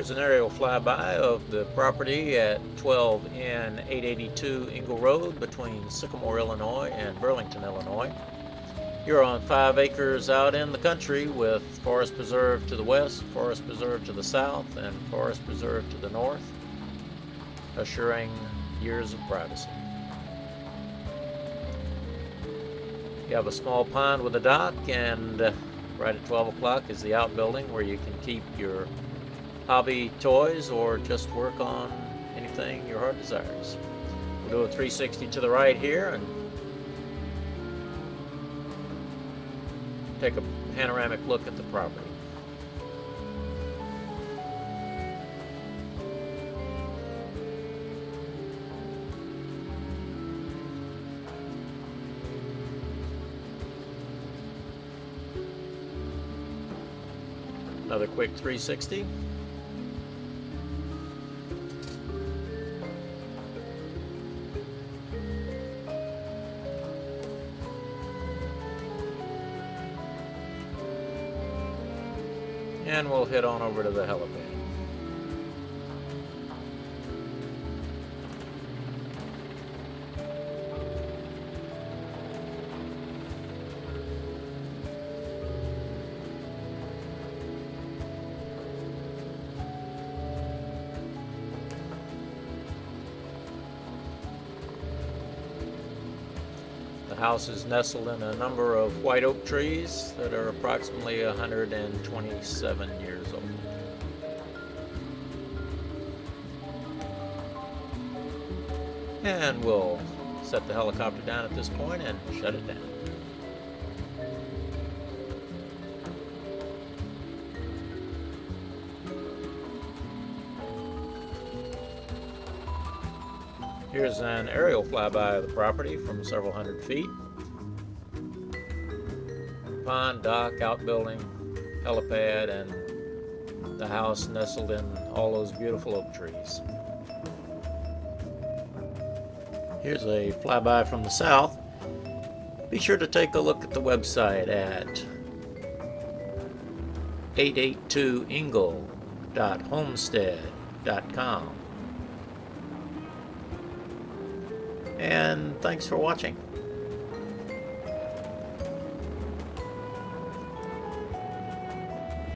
Here's an aerial flyby of the property at 12N882 Engel Road between Sycamore, Illinois and Burlington, Illinois. You're on 5 acres out in the country with forest preserve to the west, forest preserve to the south, and forest preserve to the north, assuring years of privacy. You have a small pond with a dock, and right at 12 o'clock is the outbuilding where you can keep your hobby toys or just work on anything your heart desires. We'll do a 360 to the right here and take a panoramic look at the property. Another quick 360. And we'll head on over to the helipad. The house is nestled in a number of white oak trees that are approximately 127 years old. And we'll set the helicopter down at this point and shut it down. Here's an aerial flyby of the property from several hundred feet. Pond, dock, outbuilding, helipad, and the house nestled in all those beautiful oak trees. Here's a flyby from the south. Be sure to take a look at the website at 882engel.homestead.com. And thanks for watching.